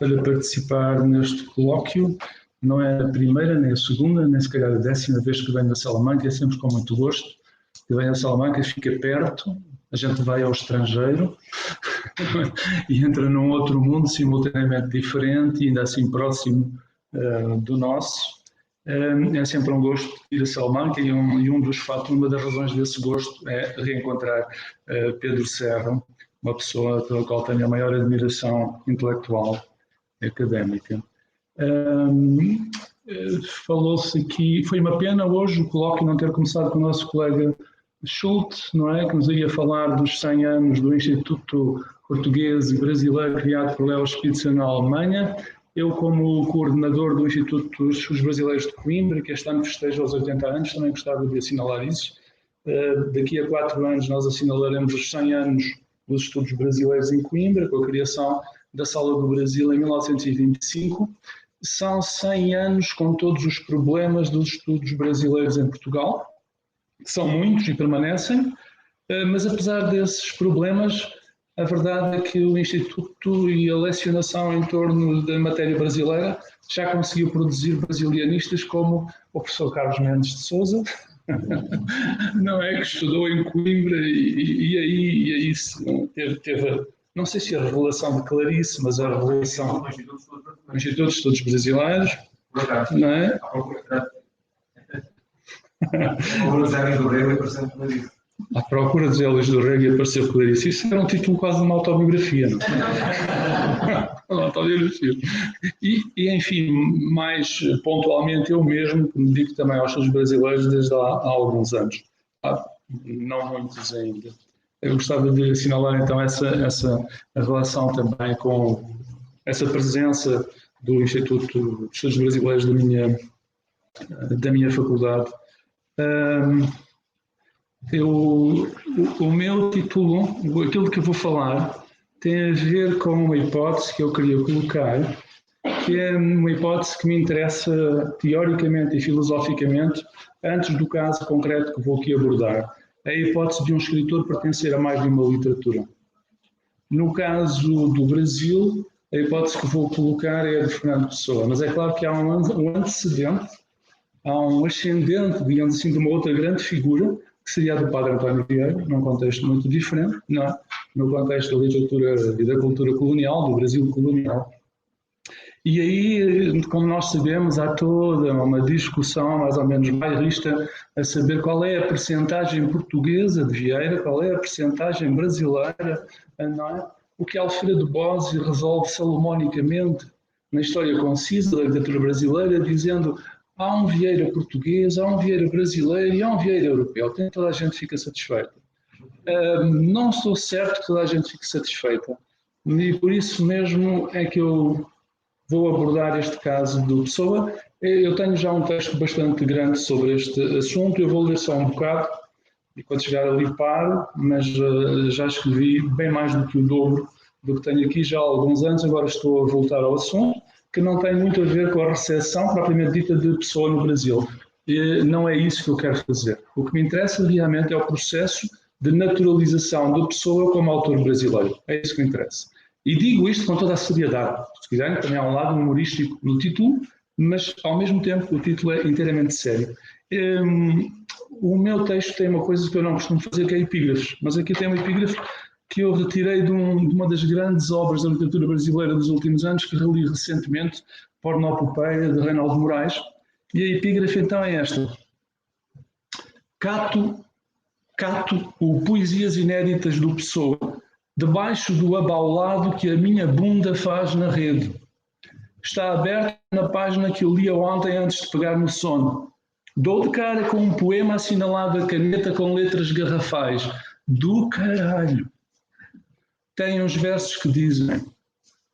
para participar neste colóquio. Não é a primeira, nem a segunda, nem se calhar a 10ª vez que venho a Salamanca, é sempre com muito gosto. Eu venho a Salamanca, fica perto, a gente vai ao estrangeiro e entra num outro mundo simultaneamente diferente e ainda assim próximo do nosso. É sempre um gosto ir a Salamanca e uma das razões desse gosto é reencontrar Pedro Serra, uma pessoa pela qual tenho a maior admiração intelectual e académica. Falou-se aqui, foi uma pena hoje o colóquio não ter começado com o nosso colega Schultz, não é? Que nos ia falar dos 100 anos do Instituto Português e Brasileiro criado por Leo Spitzer na Alemanha. Eu, como coordenador do Instituto dos Brasileiros de Coimbra, que este ano festeja os 80 anos, também gostava de assinalar isso. Daqui a 4 anos nós assinalaremos os 100 anos dos estudos brasileiros em Coimbra, com a criação da Sala do Brasil em 1925. São 100 anos com todos os problemas dos estudos brasileiros em Portugal, que são muitos e permanecem, mas apesar desses problemas, a verdade é que o Instituto e a lecionação em torno da matéria brasileira já conseguiu produzir brasilianistas como o professor Carlos Mendes de Sousa, não é, que estudou em Coimbra e aí teve, não sei se a revelação de Clarice, mas a revelação do Instituto de Estudos Brasileiros, não é? À procura de Elis do Rego e apareceu Clarice. Isso era um título quase de uma autobiografia, não é? Uma autobiografia. E, enfim, mais pontualmente, eu mesmo me dedico também aos estudos brasileiros desde há alguns anos. Não muitos ainda. Eu gostava de assinalar então essa relação também com essa presença do Instituto de Estudos Brasileiros da minha faculdade. O meu título, aquilo que eu vou falar, tem a ver com uma hipótese que eu queria colocar, que é uma hipótese que me interessa teoricamente e filosoficamente, antes do caso concreto que vou aqui abordar. É a hipótese de um escritor pertencer a mais de uma literatura. No caso do Brasil, a hipótese que vou colocar é a de Fernando Pessoa, mas é claro que há um antecedente, há um ascendente, digamos assim, de uma outra grande figura, que seria a do Padre António Vieira, num contexto muito diferente, não é? No contexto da literatura e da cultura colonial, do Brasil colonial. E aí, como nós sabemos, há toda uma discussão mais ou menos bairrista a saber qual é a percentagem portuguesa de Vieira, qual é a percentagem brasileira, não é? O que Alfredo Bossi resolve salomonicamente na história concisa da literatura brasileira, dizendo: há um Vieira português, há um Vieira brasileiro e há um Vieira europeu. Tem toda a gente fica satisfeita. Não estou certo que toda a gente fique satisfeita. E por isso mesmo é que eu vou abordar este caso do Pessoa. Eu tenho já um texto bastante grande sobre este assunto. Eu vou ler só um bocado e quando chegar ali paro, mas já escrevi bem mais do que o dobro do que tenho aqui já há alguns anos. Agora estou a voltar ao assunto, que não tem muito a ver com a recepção propriamente dita de Pessoa no Brasil. E não é isso que eu quero fazer. O que me interessa realmente é o processo de naturalização da Pessoa como autor brasileiro. É isso que me interessa. E digo isto com toda a seriedade. Se quiserem, também há um lado humorístico no título, mas ao mesmo tempo o título é inteiramente sério. O meu texto tem uma coisa que eu não costumo fazer, que é epígrafes. Mas aqui tem uma epígrafe que eu retirei de uma das grandes obras da literatura brasileira dos últimos anos, que reli recentemente, Pornopopeia, de Reinaldo Moraes. E a epígrafe então é esta: Cato o Poesias Inéditas do Pessoa, debaixo do abaulado que a minha bunda faz na rede. Está aberto na página que eu lia ontem antes de pegar no sono. Dou de cara com um poema assinalado a caneta com letras garrafais. Do caralho! Tem uns versos que dizem: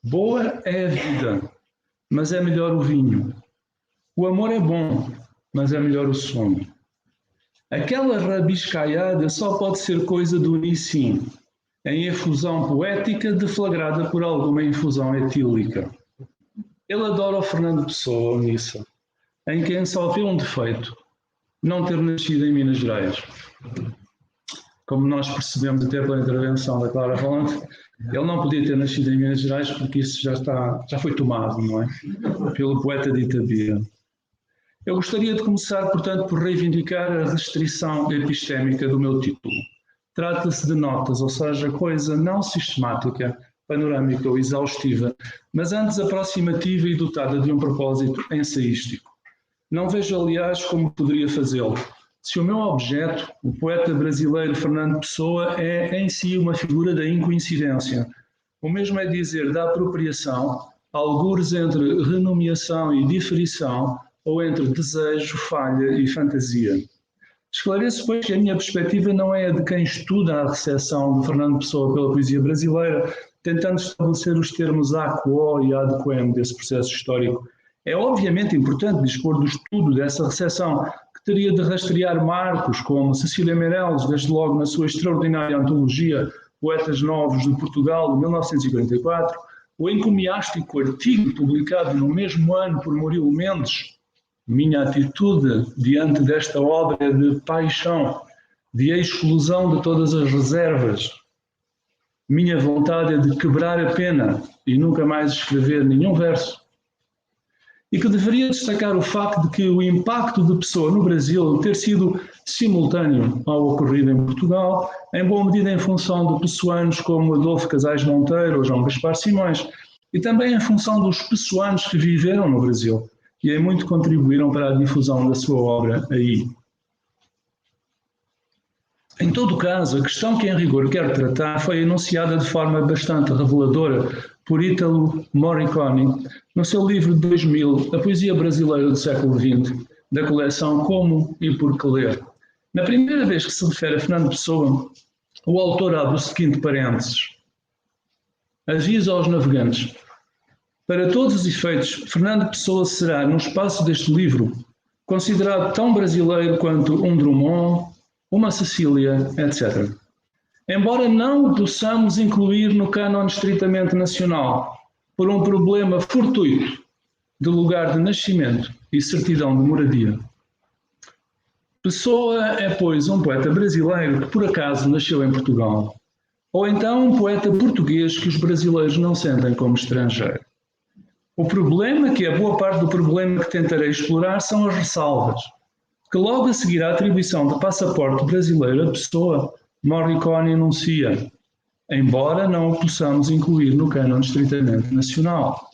boa é a vida, mas é melhor o vinho. O amor é bom, mas é melhor o sono. Aquela rabiscaiada só pode ser coisa do Nissim, em efusão poética deflagrada por alguma infusão etílica. Ele adora o Fernando Pessoa, o Nissa, em quem só vê um defeito: não ter nascido em Minas Gerais. Como nós percebemos até pela intervenção da Clara Valente, Ele não podia ter nascido em Minas Gerais porque isso já foi tomado, não é? Pelo poeta de Itabira. Eu gostaria de começar, portanto, por reivindicar a restrição epistémica do meu título. Trata-se de notas, ou seja, coisa não sistemática, panorâmica ou exaustiva, mas antes aproximativa e dotada de um propósito ensaístico. Não vejo, aliás, como poderia fazê-lo. Se o meu objeto, o poeta brasileiro Fernando Pessoa, é em si uma figura da incoincidência, o mesmo é dizer da apropriação, algures entre renomeação e diferição, ou entre desejo, falha e fantasia. Esclareço, pois, que a minha perspectiva não é a de quem estuda a recepção de Fernando Pessoa pela poesia brasileira, tentando estabelecer os termos a quo e ad quem desse processo histórico. É obviamente importante dispor do estudo dessa recepção, que teria de rastrear marcos como Cecília Meirelles, desde logo na sua extraordinária antologia Poetas Novos de Portugal, de 1944, o encomiástico artigo publicado no mesmo ano por Murilo Mendes. Minha atitude diante desta obra é de paixão, de exclusão de todas as reservas. Minha vontade é de quebrar a pena e nunca mais escrever nenhum verso. E que deveria destacar o facto de que o impacto de Pessoa no Brasil ter sido simultâneo ao ocorrido em Portugal, em boa medida em função de pessoanos como Adolfo Casais Monteiro ou João Gaspar Simões, e também em função dos pessoanos que viveram no Brasil e em muito contribuíram para a difusão da sua obra aí. Em todo caso, a questão que em rigor quero tratar foi enunciada de forma bastante reveladora por Ítalo Morricone no seu livro de 2000, A Poesia Brasileira do Século XX, da coleção Como e Por Que Ler. Na primeira vez que se refere a Fernando Pessoa, o autor abre o seguinte parênteses. Aviso aos navegantes. Para todos os efeitos, Fernando Pessoa será, no espaço deste livro, considerado tão brasileiro quanto um Drummond, uma Cecília, etc. Embora não o possamos incluir no cânon estritamente nacional, por um problema fortuito de lugar de nascimento e certidão de moradia. Pessoa é, pois, um poeta brasileiro que por acaso nasceu em Portugal, ou então um poeta português que os brasileiros não sentem como estrangeiro. O problema, que é boa parte do problema que tentarei explorar, são as ressalvas, que logo a seguir à atribuição de passaporte brasileiro à Pessoa, Morricone enuncia, embora não o possamos incluir no cânon estritamente nacional.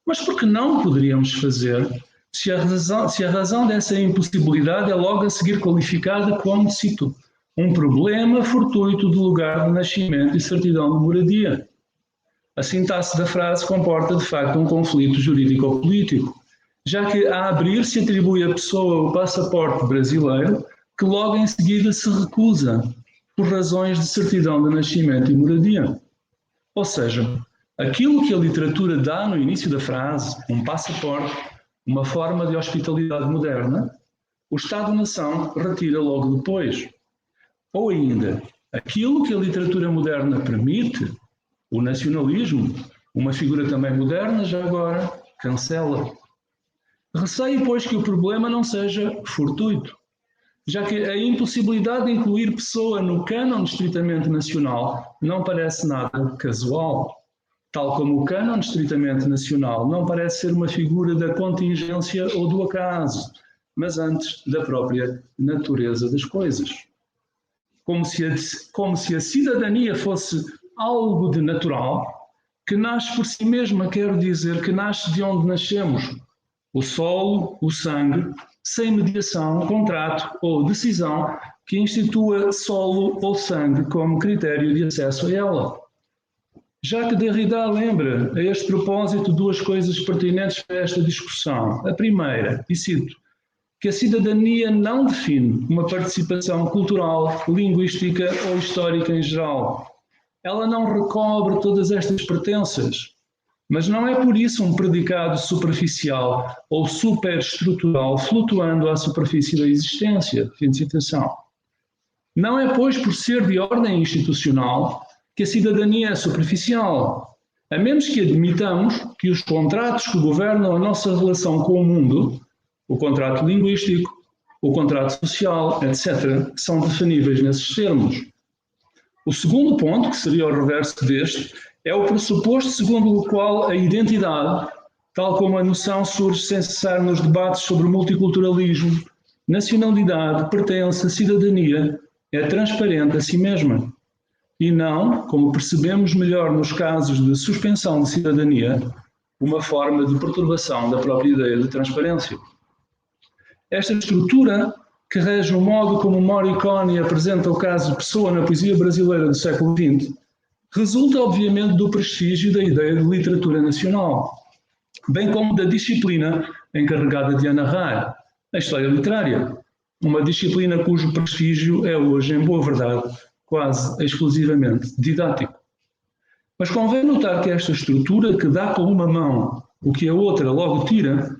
Mas por que não poderíamos fazer se a razão dessa impossibilidade é logo a seguir qualificada como, cito, um problema fortuito de lugar de nascimento e certidão de moradia? A sintaxe da frase comporta, de facto, um conflito jurídico-político, já que a abrir se atribui à Pessoa o passaporte brasileiro, que logo em seguida se recusa por razões de certidão de nascimento e moradia. Ou seja, aquilo que a literatura dá no início da frase, um passaporte, uma forma de hospitalidade moderna, o Estado-nação retira logo depois. Ou ainda, aquilo que a literatura moderna permite, o nacionalismo, uma figura também moderna, já agora, cancela. Receio, pois, que o problema não seja fortuito, já que a impossibilidade de incluir Pessoa no cânon estritamente nacional não parece nada casual, tal como o cânon estritamente nacional não parece ser uma figura da contingência ou do acaso, mas antes da própria natureza das coisas. Como se a cidadania fosse algo de natural, que nasce por si mesma, quero dizer, que nasce de onde nascemos, o solo, o sangue, sem mediação, contrato ou decisão que institua solo ou sangue como critério de acesso a ela. Já que Derrida lembra, a este propósito, duas coisas pertinentes para esta discussão. A primeira, e cito, que a cidadania não define uma participação cultural, linguística ou histórica em geral. Ela não recobre todas estas pertenças, mas não é por isso um predicado superficial ou superestrutural flutuando à superfície da existência. Fim de citação. Não é, pois, por ser de ordem institucional que a cidadania é superficial, a menos que admitamos que os contratos que governam a nossa relação com o mundo, o contrato linguístico, o contrato social, etc., são definíveis nesses termos. O segundo ponto, que seria o reverso deste, é o pressuposto segundo o qual a identidade, tal como a noção surge sem cessar nos debates sobre multiculturalismo, nacionalidade, pertença, cidadania, é transparente a si mesma. E não, como percebemos melhor nos casos de suspensão de cidadania, uma forma de perturbação da própria ideia de transparência. Esta estrutura, que rege o modo como Morricone apresenta o caso de Pessoa na poesia brasileira do século XX, resulta obviamente do prestígio da ideia de literatura nacional, bem como da disciplina encarregada de a narrar, a história literária, uma disciplina cujo prestígio é hoje, em boa verdade, quase exclusivamente didático. Mas convém notar que esta estrutura, que dá com uma mão o que a outra logo tira,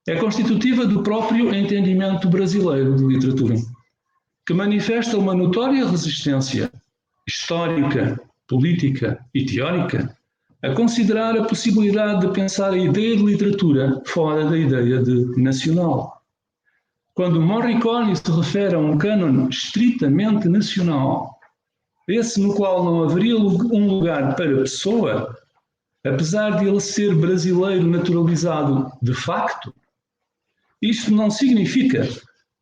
é constitutiva do próprio entendimento brasileiro de literatura, que manifesta uma notória resistência histórica, política e teórica a considerar a possibilidade de pensar a ideia de literatura fora da ideia de nacional. Quando Morricone se refere a um cânon estritamente nacional, esse no qual não haveria um lugar para Pessoa, apesar de ele ser brasileiro naturalizado de facto, isto não significa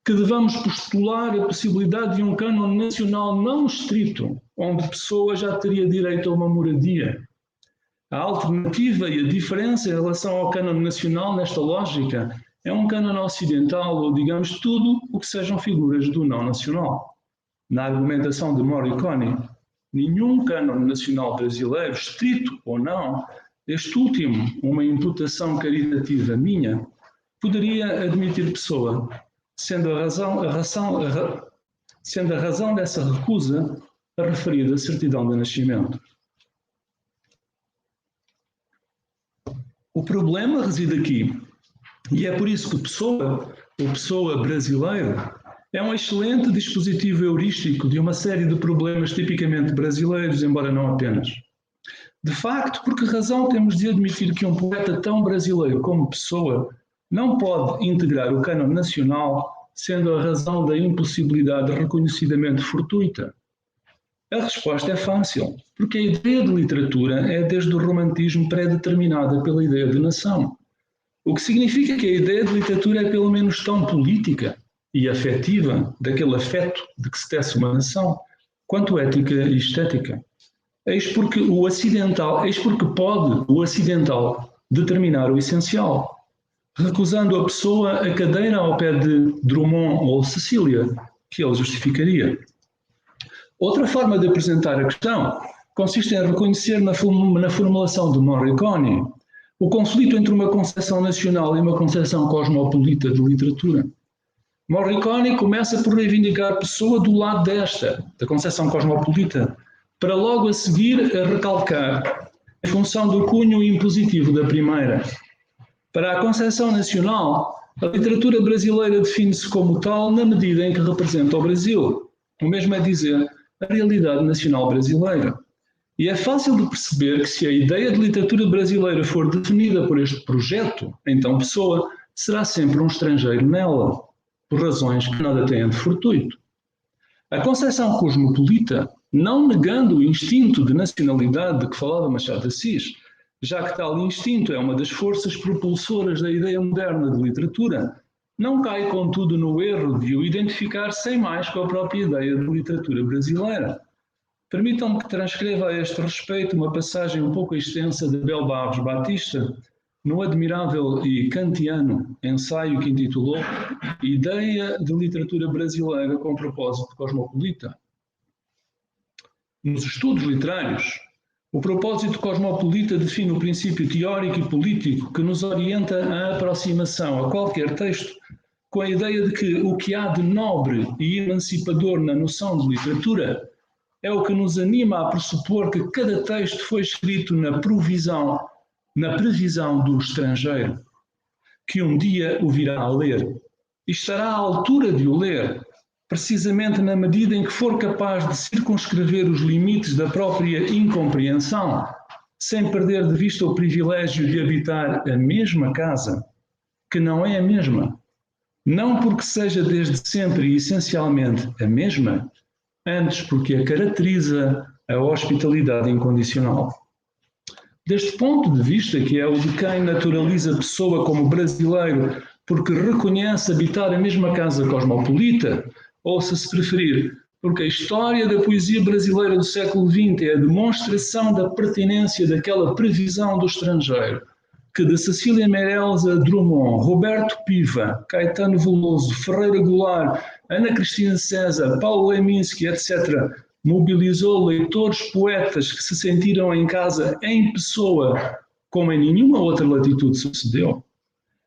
que devamos postular a possibilidade de um cânon nacional não estrito, onde Pessoa já teria direito a uma moradia. A alternativa e a diferença em relação ao cânon nacional nesta lógica é um cânon ocidental, ou digamos tudo o que sejam figuras do não nacional. Na argumentação de Morricone, nenhum cânon nacional brasileiro, estrito ou não, este último, uma imputação caritativa minha, poderia admitir Pessoa, sendo a razão dessa recusa a referida certidão de nascimento. O problema reside aqui, e é por isso que Pessoa, ou Pessoa brasileiro, é um excelente dispositivo heurístico de uma série de problemas tipicamente brasileiros, embora não apenas. De facto, por que razão temos de admitir que um poeta tão brasileiro como Pessoa não pode integrar o cânon nacional, sendo a razão da impossibilidade reconhecidamente fortuita? A resposta é fácil, porque a ideia de literatura é desde o romantismo pré-determinada pela ideia de nação, o que significa que a ideia de literatura é pelo menos tão política e afetiva, daquele afeto de que se tece uma nação, quanto ética e estética. Eis porque pode o ocidental determinar o essencial, recusando a Pessoa a cadeira ao pé de Drummond ou Cecília, que ele justificaria. Outra forma de apresentar a questão consiste em reconhecer na formulação de Morricone o conflito entre uma concepção nacional e uma concepção cosmopolita de literatura. Morricone começa por reivindicar Pessoa do lado da concepção cosmopolita, para logo a seguir a recalcar em função do cunho impositivo da primeira. Para a concepção nacional, a literatura brasileira define-se como tal na medida em que representa o Brasil, o mesmo é dizer, a realidade nacional brasileira. E é fácil de perceber que se a ideia de literatura brasileira for definida por este projeto, então Pessoa será sempre um estrangeiro nela, por razões que nada têm de fortuito. A concepção cosmopolita, não negando o instinto de nacionalidade de que falava Machado de Assis, já que tal instinto é uma das forças propulsoras da ideia moderna de literatura, não cai, contudo, no erro de o identificar sem mais com a própria ideia de literatura brasileira. Permitam-me que transcreva a este respeito uma passagem um pouco extensa de Abel Barros Batista, no admirável e kantiano ensaio que intitulou Ideia de Literatura Brasileira com Propósito Cosmopolita. Nos estudos literários, o propósito cosmopolita define o princípio teórico e político que nos orienta à aproximação a qualquer texto com a ideia de que o que há de nobre e emancipador na noção de literatura é o que nos anima a pressupor que cada texto foi escrito na previsão do estrangeiro, que um dia o virá a ler e estará à altura de o ler, precisamente na medida em que for capaz de circunscrever os limites da própria incompreensão, sem perder de vista o privilégio de habitar a mesma casa, que não é a mesma, não porque seja desde sempre e essencialmente a mesma, antes porque a caracteriza a hospitalidade incondicional. Deste ponto de vista, que é o de quem naturaliza a pessoa como brasileiro porque reconhece habitar a mesma casa cosmopolita, ou, se preferir, porque a história da poesia brasileira do século XX é a demonstração da pertinência daquela previsão do estrangeiro, que de Cecília Meirelles a Drummond, Roberto Piva, Caetano Veloso, Ferreira Goulart, Ana Cristina César, Paulo Leminski, etc., mobilizou leitores poetas que se sentiram em casa em pessoa, como em nenhuma outra latitude sucedeu.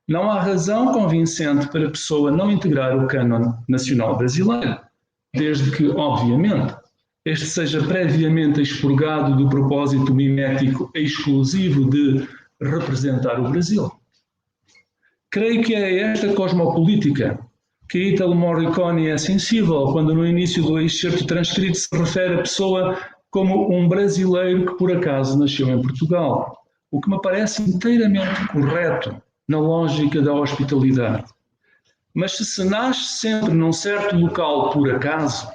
Não há razão convincente para a pessoa não integrar o cânon nacional brasileiro, desde que, obviamente, este seja previamente expurgado do propósito mimético exclusivo de representar o Brasil. Creio que é esta cosmopolítica que Italo Morricone é sensível quando no início do excerto transcrito se refere à pessoa como um brasileiro que por acaso nasceu em Portugal, o que me parece inteiramente correto na lógica da hospitalidade. Mas se nasce sempre num certo local por acaso,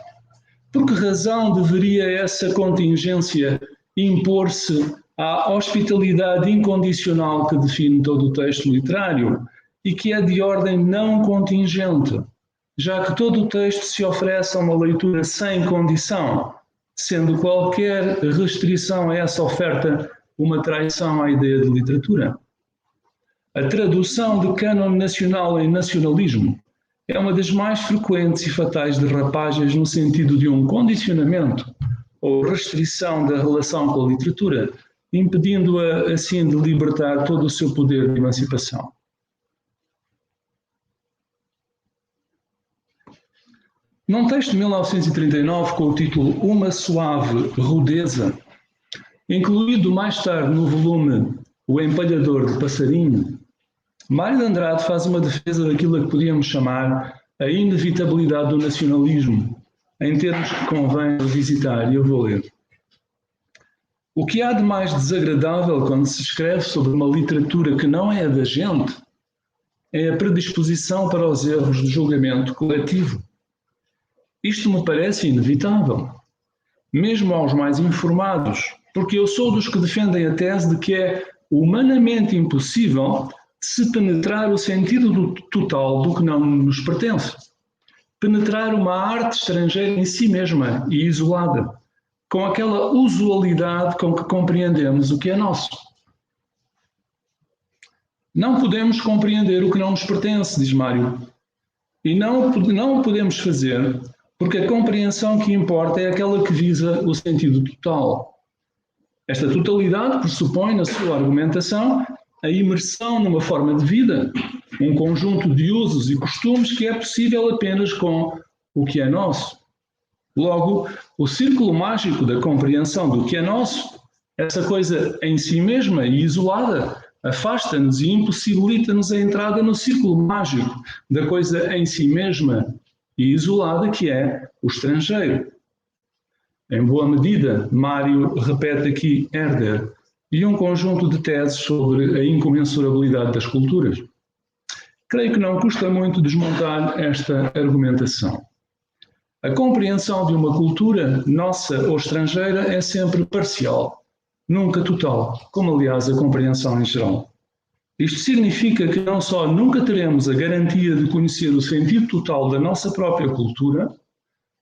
por que razão deveria essa contingência impor-se à hospitalidade incondicional que define todo o texto literário e que é de ordem não contingente, já que todo o texto se oferece a uma leitura sem condição, sendo qualquer restrição a essa oferta uma traição à ideia de literatura? A tradução de cânon nacional em nacionalismo é uma das mais frequentes e fatais derrapagens no sentido de um condicionamento ou restrição da relação com a literatura, impedindo-a assim de libertar todo o seu poder de emancipação. Num texto de 1939 com o título Uma Suave Rudeza, incluído mais tarde no volume O Empalhador de Passarinho, Mário de Andrade faz uma defesa daquilo a que podíamos chamar a inevitabilidade do nacionalismo, em termos que convém revisitar, e eu vou ler. O que há de mais desagradável quando se escreve sobre uma literatura que não é a da gente é a predisposição para os erros de julgamento coletivo. Isto me parece inevitável, mesmo aos mais informados, porque eu sou dos que defendem a tese de que é humanamente impossível se penetrar o sentido total do que não nos pertence. Penetrar uma arte estrangeira em si mesma e isolada, com aquela usualidade com que compreendemos o que é nosso. Não podemos compreender o que não nos pertence, diz Mário. E não o podemos fazer porque a compreensão que importa é aquela que visa o sentido total. Esta totalidade pressupõe, na sua argumentação, a imersão numa forma de vida, um conjunto de usos e costumes que é possível apenas com o que é nosso. Logo, o círculo mágico da compreensão do que é nosso, essa coisa em si mesma e isolada, afasta-nos e impossibilita-nos a entrada no círculo mágico da coisa em si mesma e isolada que é o estrangeiro. Em boa medida, Mário repete aqui Herder e um conjunto de teses sobre a incomensurabilidade das culturas. Creio que não custa muito desmontar esta argumentação. A compreensão de uma cultura, nossa ou estrangeira, é sempre parcial, nunca total, como aliás a compreensão em geral. Isto significa que não só nunca teremos a garantia de conhecer o sentido total da nossa própria cultura,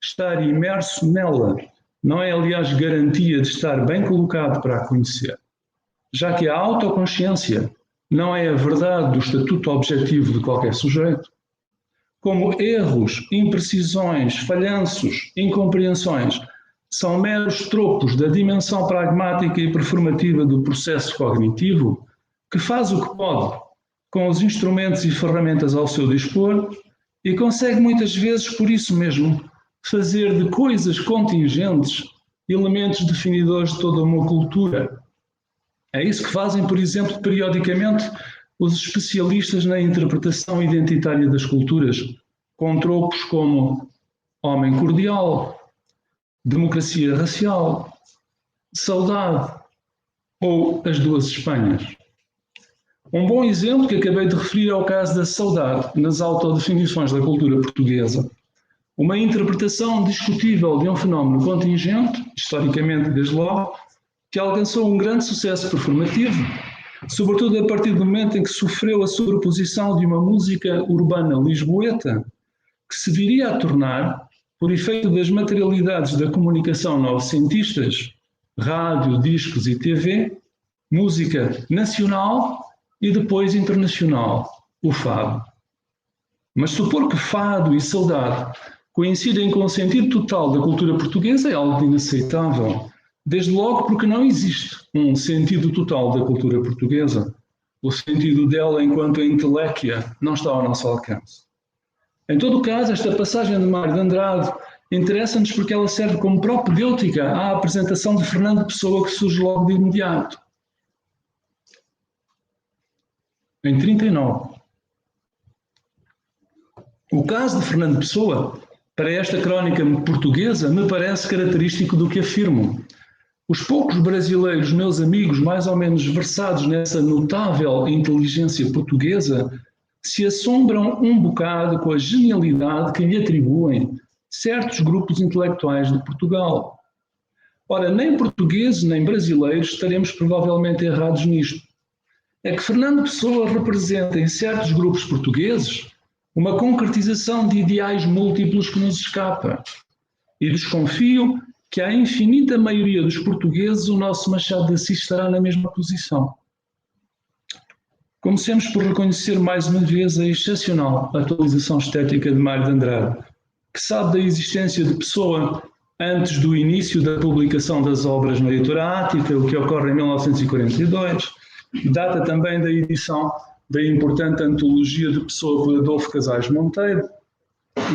estar imerso nela não é, aliás, garantia de estar bem colocado para a conhecer, já que a autoconsciência não é a verdade do estatuto objetivo de qualquer sujeito. Como erros, imprecisões, falhanços, incompreensões são meros tropos da dimensão pragmática e performativa do processo cognitivo, que faz o que pode, com os instrumentos e ferramentas ao seu dispor, e consegue muitas vezes, por isso mesmo, fazer de coisas contingentes elementos definidores de toda uma cultura. É isso que fazem, por exemplo, periodicamente, os especialistas na interpretação identitária das culturas, com tropos como homem cordial, democracia racial, saudade ou as duas Espanhas. Um bom exemplo que acabei de referir é o caso da saudade nas autodefinições da cultura portuguesa, uma interpretação discutível de um fenómeno contingente, historicamente desde logo, que alcançou um grande sucesso performativo, sobretudo a partir do momento em que sofreu a sobreposição de uma música urbana lisboeta, que se viria a tornar, por efeito das materialidades da comunicação novecentistas, rádio, discos e TV, música nacional e depois internacional, o fado. Mas supor que fado e saudade coincidem com o sentido total da cultura portuguesa é algo inaceitável, desde logo porque não existe um sentido total da cultura portuguesa. O sentido dela enquanto inteléquia não está ao nosso alcance. Em todo o caso, esta passagem de Mário de Andrade interessa-nos porque ela serve como propedêutica à apresentação de Fernando Pessoa, que surge logo de imediato. Em 39. O caso de Fernando Pessoa, para esta crónica portuguesa, me parece característico do que afirmo. Os poucos brasileiros, meus amigos, mais ou menos versados nessa notável inteligência portuguesa, se assombram um bocado com a genialidade que lhe atribuem certos grupos intelectuais de Portugal. Ora, nem portugueses nem brasileiros estaremos provavelmente errados nisto. É que Fernando Pessoa representa em certos grupos portugueses uma concretização de ideais múltiplos que nos escapa. E desconfio que à infinita maioria dos portugueses o nosso Machado de Assis estará na mesma posição. Comecemos por reconhecer mais uma vez a excepcional atualização estética de Mário de Andrade, que sabe da existência de Pessoa antes do início da publicação das obras na editora Ática, o que ocorre em 1942, data também da edição da importante antologia de Pessoa por Adolfo Casais Monteiro,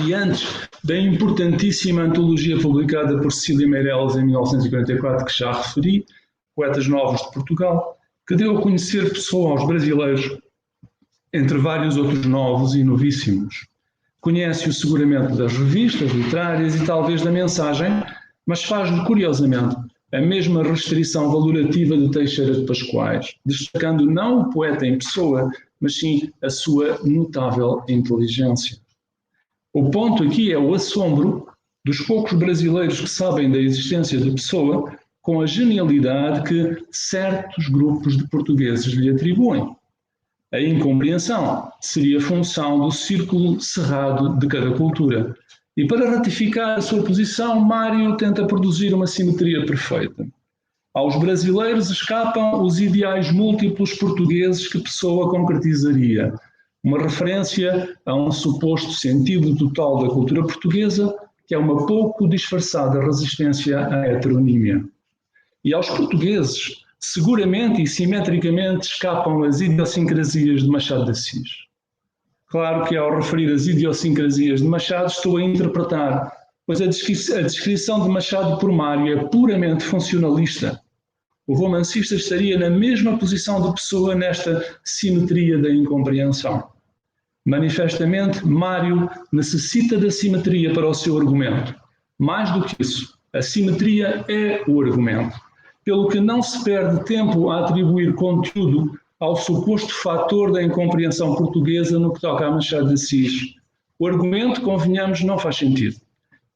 e antes da importantíssima antologia publicada por Cecília Meirelles em 1944, que já referi, Poetas Novos de Portugal, que deu a conhecer Pessoa aos brasileiros, entre vários outros novos e novíssimos. Conhece-o seguramente das revistas literárias e talvez da mensagem, mas faz-lhe, curiosamente, a mesma restrição valorativa de Teixeira de Pascoais, destacando não o poeta em pessoa, mas sim a sua notável inteligência. O ponto aqui é o assombro dos poucos brasileiros que sabem da existência de Pessoa com a genialidade que certos grupos de portugueses lhe atribuem. A incompreensão seria função do círculo cerrado de cada cultura. E para ratificar a sua posição, Mário tenta produzir uma simetria perfeita. Aos brasileiros escapam os ideais múltiplos portugueses que Pessoa concretizaria. Uma referência a um suposto sentido total da cultura portuguesa, que é uma pouco disfarçada resistência à heteronímia. E aos portugueses, seguramente e simetricamente, escapam as idiosincrasias de Machado de Assis. Claro que ao referir as idiosincrasias de Machado estou a interpretar, pois a descrição de Machado por Mário é puramente funcionalista. O romancista estaria na mesma posição de Pessoa nesta simetria da incompreensão. Manifestamente, Mário necessita da simetria para o seu argumento. Mais do que isso, a simetria é o argumento, pelo que não se perde tempo a atribuir conteúdo ao suposto fator da incompreensão portuguesa no que toca a Machado de Assis. O argumento, convenhamos, não faz sentido.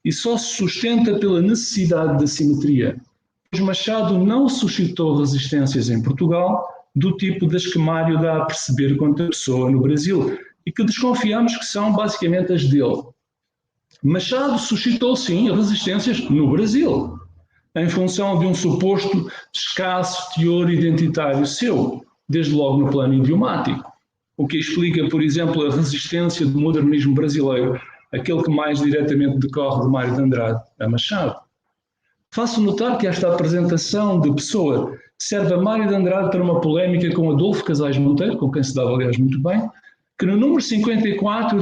E só se sustenta pela necessidade da simetria, pois Machado não suscitou resistências em Portugal do tipo das que Mário dá a perceber contra a Pessoa no Brasil, e que desconfiamos que são basicamente as dele. Machado suscitou, sim, resistências no Brasil, em função de um suposto escasso teor identitário seu, desde logo no plano idiomático, o que explica, por exemplo, a resistência do modernismo brasileiro, aquele que mais diretamente decorre de Mário de Andrade a Machado. Faço notar que esta apresentação de Pessoa serve a Mário de Andrade para uma polémica com Adolfo Casais Monteiro, com quem se dava, aliás, muito bem, que no número 54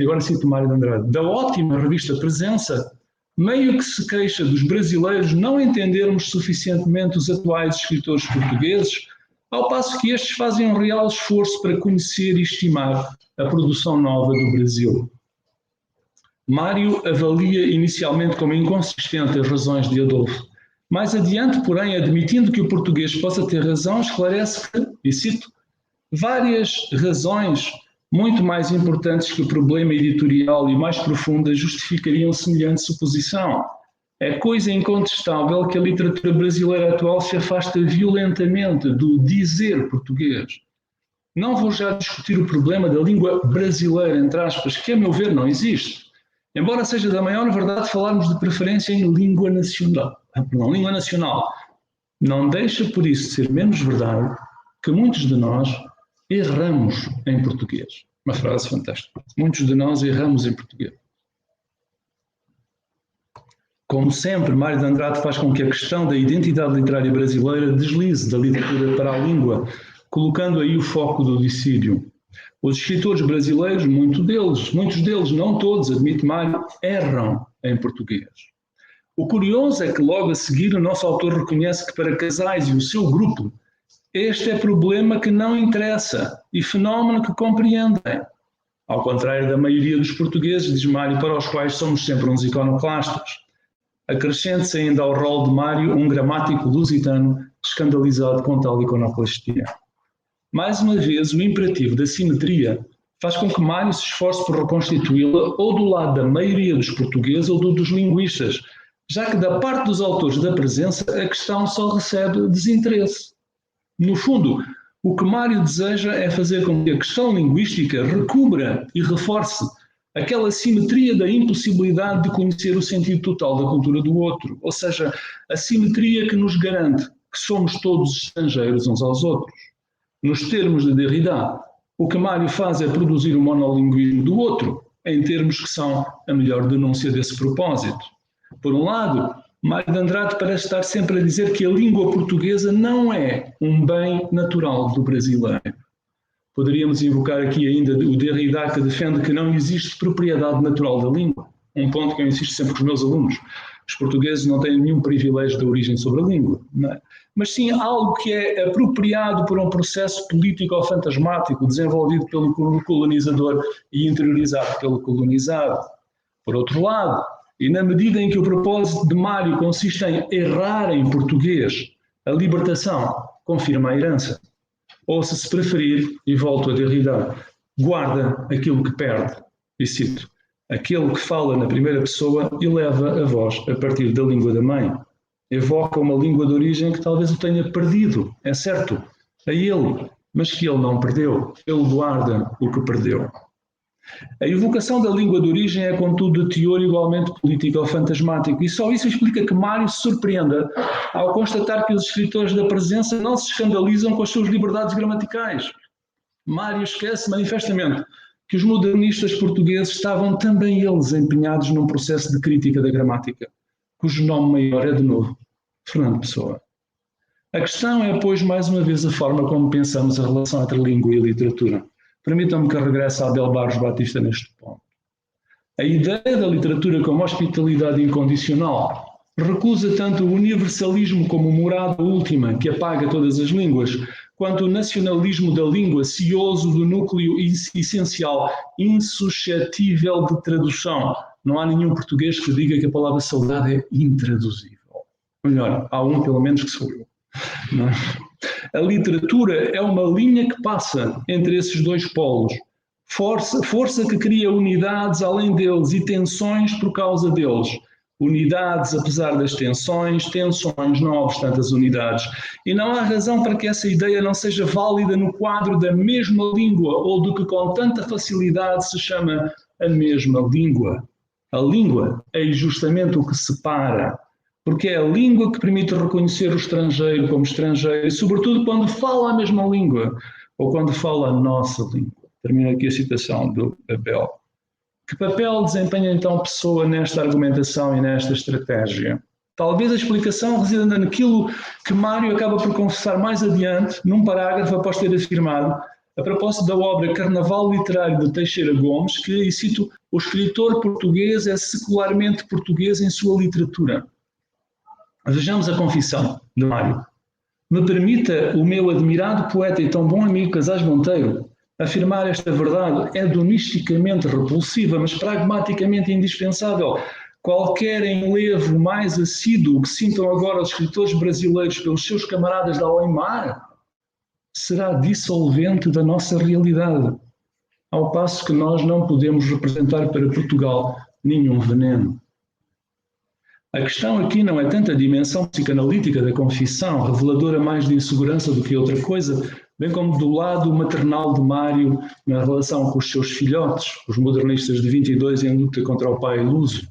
agora cito Mário de Andrade, da ótima revista Presença, meio que se queixa dos brasileiros não entendermos suficientemente os atuais escritores portugueses, ao passo que estes fazem um real esforço para conhecer e estimar a produção nova do Brasil. Mário avalia inicialmente como inconsistente as razões de Adolfo. Mais adiante, porém, admitindo que o português possa ter razão, esclarece que, e cito, várias razões muito mais importantes que o problema editorial e mais profundas justificariam semelhante suposição. É coisa incontestável que a literatura brasileira atual se afasta violentamente do dizer português. Não vou já discutir o problema da língua brasileira, entre aspas, que a meu ver não existe. Embora seja da maior verdade falarmos de preferência em língua nacional. Língua nacional. Não deixa por isso de ser menos verdade que muitos de nós erramos em português. Uma frase fantástica. Muitos de nós erramos em português. Como sempre, Mário de Andrade faz com que a questão da identidade literária brasileira deslize da literatura para a língua, colocando aí o foco do dissídio. Os escritores brasileiros, muitos deles, não todos, admite Mário, erram em português. O curioso é que logo a seguir o nosso autor reconhece que para casais e o seu grupo, este é problema que não interessa e fenómeno que compreendem. Ao contrário da maioria dos portugueses, diz Mário, para os quais somos sempre uns iconoclastas. Acrescente-se ainda ao rol de Mário um gramático lusitano escandalizado com tal iconoclastia. Mais uma vez, o imperativo da simetria faz com que Mário se esforce por reconstituí-la ou do lado da maioria dos portugueses ou dos linguistas, já que da parte dos autores da presença a questão só recebe desinteresse. No fundo, o que Mário deseja é fazer com que a questão linguística recubra e reforce aquela simetria da impossibilidade de conhecer o sentido total da cultura do outro, ou seja, a simetria que nos garante que somos todos estrangeiros uns aos outros. Nos termos de Derrida, o que Mário faz é produzir o monolinguismo do outro, em termos que são a melhor denúncia desse propósito. Por um lado, Mário de Andrade parece estar sempre a dizer que a língua portuguesa não é um bem natural do brasileiro. Poderíamos invocar aqui ainda o Derrida, que defende que não existe propriedade natural da língua. Um ponto que eu insisto sempre com os meus alunos. Os portugueses não têm nenhum privilégio da origem sobre a língua, não é? Mas sim algo que é apropriado por um processo político ou fantasmático desenvolvido pelo colonizador e interiorizado pelo colonizado. Por outro lado, e na medida em que o propósito de Mário consiste em errar em português, a libertação confirma a herança. Ou, se preferir, e volto a Derrida, guarda aquilo que perde. E cito, aquele que fala na primeira pessoa eleva a voz a partir da língua da mãe. Evoca uma língua de origem que talvez o tenha perdido, é certo, a ele, mas que ele não perdeu. Ele guarda o que perdeu. A evocação da língua de origem é, contudo, de teor igualmente político ou fantasmático, e só isso explica que Mário se surpreenda ao constatar que os escritores da presença não se escandalizam com as suas liberdades gramaticais. Mário esquece manifestamente que os modernistas portugueses estavam também eles empenhados num processo de crítica da gramática, cujo nome maior é, de novo, Fernando Pessoa. A questão é, pois, mais uma vez a forma como pensamos a relação entre a língua e a literatura. Permitam-me que eu regresse a Abel Barros Batista neste ponto. A ideia da literatura como hospitalidade incondicional recusa tanto o universalismo como morada última, que apaga todas as línguas, quanto o nacionalismo da língua, cioso do núcleo essencial, insuscetível de tradução. Não há nenhum português que diga que a palavra saudade é intraduzível. Ou melhor, há um pelo menos que sou eu. Não é? A literatura é uma linha que passa entre esses dois polos. Força que cria unidades além deles e tensões por causa deles. Unidades apesar das tensões, tensões não obstante as unidades. E não há razão para que essa ideia não seja válida no quadro da mesma língua ou do que com tanta facilidade se chama a mesma língua. A língua é justamente o que separa. Porque é a língua que permite reconhecer o estrangeiro como estrangeiro, e sobretudo quando fala a mesma língua, ou quando fala a nossa língua. Termino aqui a citação do Abel. Que papel desempenha então a Pessoa nesta argumentação e nesta estratégia? Talvez a explicação resida naquilo que Mário acaba por confessar mais adiante, num parágrafo após ter afirmado, a propósito da obra Carnaval Literário de Teixeira Gomes, que, e cito, o escritor português é secularmente português em sua literatura. Vejamos a confissão de Mário. Me permita o meu admirado poeta e tão bom amigo Casais Monteiro afirmar esta verdade hedonisticamente repulsiva, mas pragmaticamente indispensável. Qualquer enlevo mais assíduo que sintam agora os escritores brasileiros pelos seus camaradas da Oimar será dissolvente da nossa realidade. ao passo que nós não podemos representar para Portugal nenhum veneno. A questão aqui não é tanto a dimensão psicanalítica da confissão, reveladora mais de insegurança do que outra coisa, bem como do lado maternal de Mário na relação com os seus filhotes, os modernistas de 22 em luta contra o pai iluso.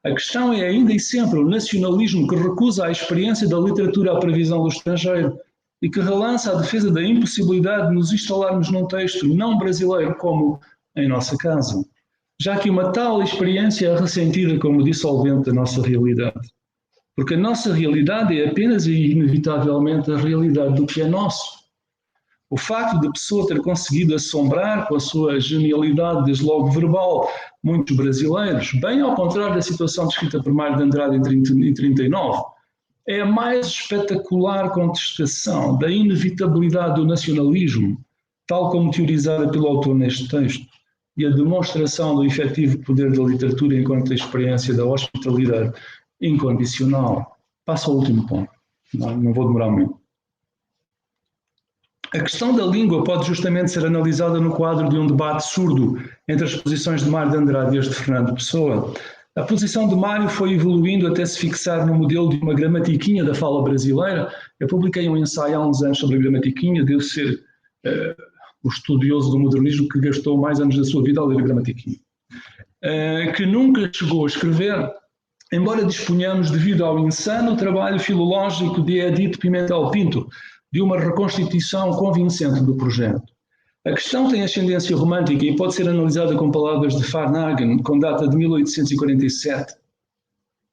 A questão é ainda e sempre o nacionalismo que recusa a experiência da literatura à previsão do estrangeiro e que relança a defesa da impossibilidade de nos instalarmos num texto não brasileiro como em nossa casa, já que uma tal experiência é ressentida como dissolvente da nossa realidade. Porque a nossa realidade é apenas e inevitavelmente a realidade do que é nosso. O facto de a pessoa ter conseguido assombrar com a sua genialidade, desde logo verbal, muitos brasileiros, bem ao contrário da situação descrita por Mário de Andrade em 1939, é a mais espetacular contestação da inevitabilidade do nacionalismo, tal como teorizada pelo autor neste texto, e a demonstração do efetivo poder da literatura enquanto a experiência da hospitalidade incondicional. Passo ao último ponto, não vou demorar muito. A questão da língua pode justamente ser analisada no quadro de um debate surdo entre as posições de Mário de Andrade e as de Fernando Pessoa. A posição de Mário foi evoluindo até se fixar no modelo de uma gramatiquinha da fala brasileira. Eu publiquei um ensaio há uns anos sobre a gramatiquinha, devo ser o estudioso do modernismo que gastou mais anos da sua vida a ler a gramatiquinha. Que nunca chegou a escrever, embora disponhamos, devido ao insano trabalho filológico de Edith Pimentel Pinto, de uma reconstituição convincente do projeto. A questão tem ascendência romântica e pode ser analisada com palavras de Varnhagen, com data de 1847.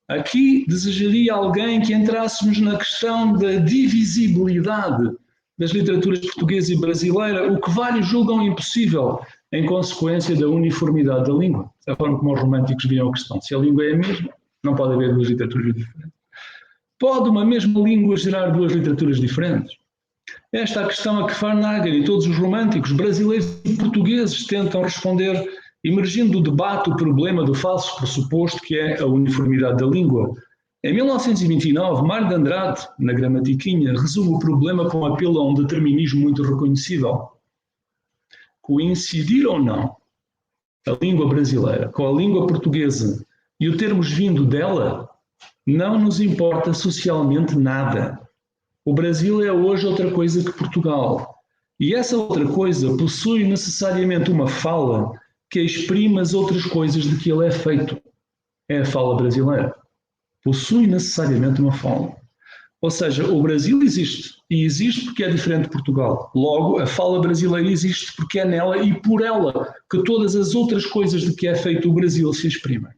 Aqui desejaria alguém que entrássemos na questão da divisibilidade das literaturas portuguesa e brasileira, o que vários julgam impossível, em consequência da uniformidade da língua. Da forma como os românticos viam a questão. Se a língua é a mesma, não pode haver duas literaturas diferentes. Pode uma mesma língua gerar duas literaturas diferentes? Esta é a questão a que Varnhagen e todos os românticos brasileiros e portugueses tentam responder, emergindo do debate o problema do falso pressuposto que é a uniformidade da língua. Em 1929, Mário de Andrade, na Gramatiquinha, resume o problema com apelo a um determinismo muito reconhecível. Coincidir ou não a língua brasileira com a língua portuguesa e o termos vindo dela, não nos importa socialmente nada. O Brasil é hoje outra coisa que Portugal. E essa outra coisa possui necessariamente uma fala que exprime as outras coisas de que ele é feito. É a fala brasileira. Possui necessariamente uma fala. Ou seja, o Brasil existe. E existe porque é diferente de Portugal. Logo, a fala brasileira existe porque é nela e por ela que todas as outras coisas de que é feito o Brasil se exprimem.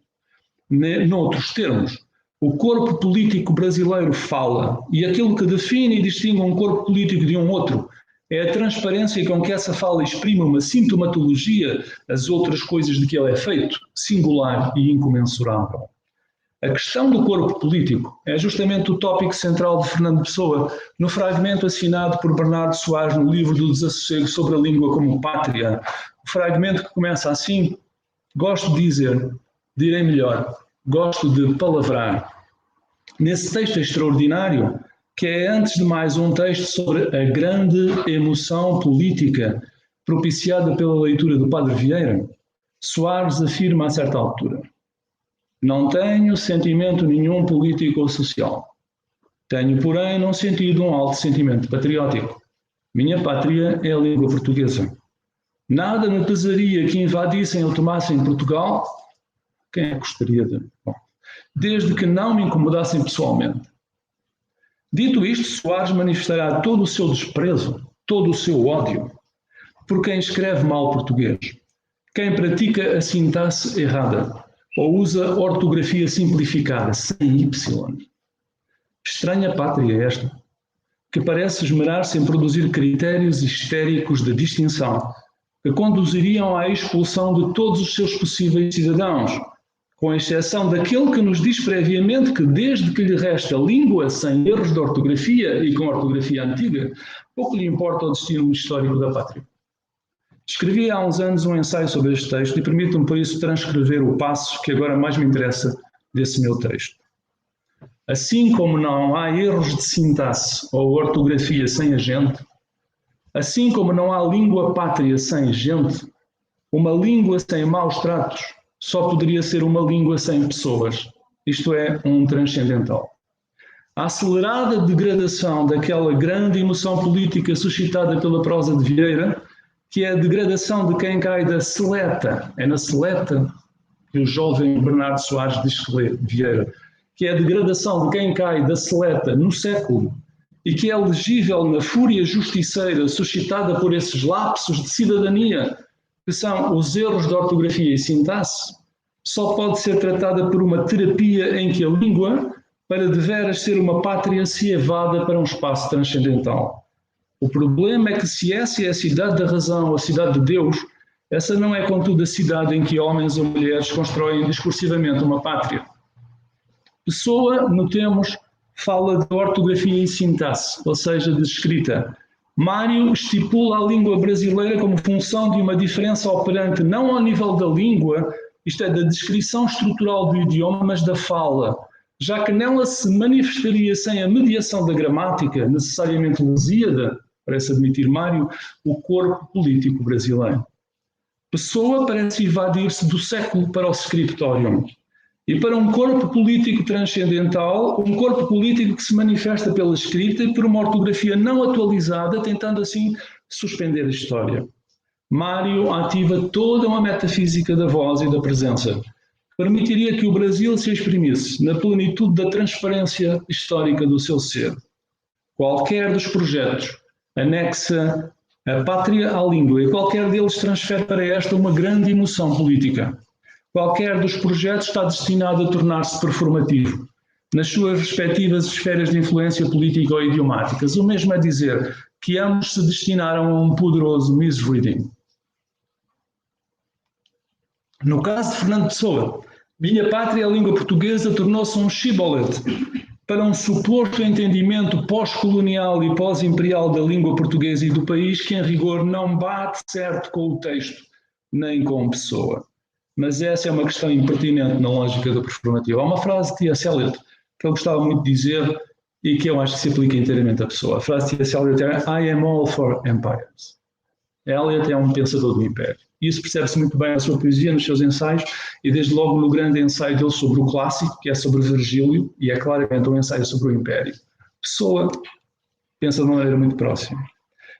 Noutros termos, o corpo político brasileiro fala, e aquilo que define e distingue um corpo político de um outro é a transparência com que essa fala exprime uma sintomatologia, as outras coisas de que ele é feito, singular e incomensurável. A questão do corpo político é justamente o tópico central de Fernando Pessoa, no fragmento assinado por Bernardo Soares no livro do Desassossego sobre a língua como pátria. O fragmento que começa assim: gosto de dizer, direi melhor, gosto de palavrar. Nesse texto extraordinário, que é antes de mais um texto sobre a grande emoção política propiciada pela leitura do Padre Vieira, Soares afirma a certa altura: não tenho sentimento nenhum político ou social. Tenho, porém, num sentido, um alto sentimento patriótico. Minha pátria é a língua portuguesa. Nada me pesaria que invadissem ou tomassem Portugal. Quem é que gostaria de... Bom, desde que não me incomodassem pessoalmente. Dito isto, Soares manifestará todo o seu desprezo, todo o seu ódio, por quem escreve mal português, quem pratica a sintaxe errada, ou usa ortografia simplificada, sem Y. Estranha pátria esta, que parece esmerar-se em produzir critérios histéricos de distinção, que conduziriam à expulsão de todos os seus possíveis cidadãos, com exceção daquele que nos diz previamente que, desde que lhe resta língua sem erros de ortografia e com ortografia antiga, pouco lhe importa o destino histórico da pátria. Escrevi há uns anos um ensaio sobre este texto e permito-me, por isso, transcrever o passo que agora mais me interessa desse meu texto. Assim como não há erros de sintaxe ou ortografia sem a gente, assim como não há língua pátria sem gente, Uma língua sem maus tratos só poderia ser uma língua sem pessoas. Isto é, um transcendental. A acelerada degradação daquela grande emoção política suscitada pela prosa de Vieira, que é a degradação de quem cai da seleta, é na seleta que o jovem Bernardo Soares diz que lê Vieira, que é a degradação de quem cai da seleta no século e que é legível na fúria justiceira suscitada por esses lapsos de cidadania, que são os erros de ortografia e sintaxe, só pode ser tratada por uma terapia em que a língua, para deveras ser uma pátria, se evada para um espaço transcendental. O problema é que se essa é a cidade da razão, a cidade de Deus, essa não é, contudo, a cidade em que homens ou mulheres constroem discursivamente uma pátria. Pessoa, notemos, fala de ortografia e sintaxe, ou seja, de escrita. Mário estipula a língua brasileira como função de uma diferença operante não ao nível da língua, isto é, da descrição estrutural do idioma, mas da fala, já que nela se manifestaria sem a mediação da gramática, necessariamente lusíada, parece admitir Mário, o corpo político brasileiro. Pessoa parece evadir-se do século para o scriptorium. E para um corpo político transcendental, um corpo político que se manifesta pela escrita e por uma ortografia não atualizada, tentando assim suspender a história. Mário ativa toda uma metafísica da voz e da presença, que permitiria que o Brasil se exprimisse na plenitude da transparência histórica do seu ser. Qualquer dos projetos anexa a pátria à língua e qualquer deles transfere para esta uma grande emoção política. Qualquer dos projetos está destinado a tornar-se performativo, nas suas respectivas esferas de influência política ou idiomáticas. O mesmo é dizer que ambos se destinaram a um poderoso misreading. No caso de Fernando Pessoa, Minha Pátria, a língua portuguesa, tornou-se um shibboleth para um suposto entendimento pós-colonial e pós-imperial da língua portuguesa e do país que, em rigor, não bate certo com o texto, nem com Pessoa. Mas essa é uma questão impertinente na lógica do performativo. Há uma frase de T.S. Eliot que eu gostava muito de dizer e que eu acho que se aplica inteiramente à Pessoa. A frase de T.S. Eliot é I am all for empires. Eliot é um pensador do império. Isso percebe-se muito bem na sua poesia, nos seus ensaios, e desde logo no grande ensaio dele sobre o clássico, que é sobre Virgílio, e é claramente um ensaio sobre o império. Pessoa pensa de uma maneira muito próxima.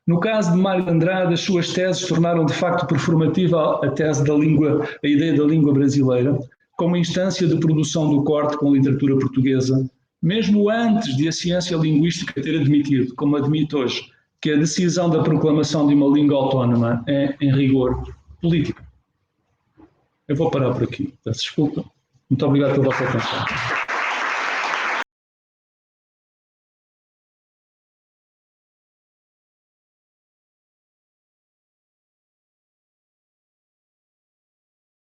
No caso de Mário de Andrade, as suas teses tornaram de facto performativa a tese da língua, a ideia da língua brasileira, como instância de produção do corte com a literatura portuguesa, mesmo antes de a ciência linguística ter admitido, como admite hoje, que a decisão da proclamação de uma língua autónoma é, em rigor, política. Eu vou parar por aqui. Peço desculpa. Muito obrigado pela vossa atenção.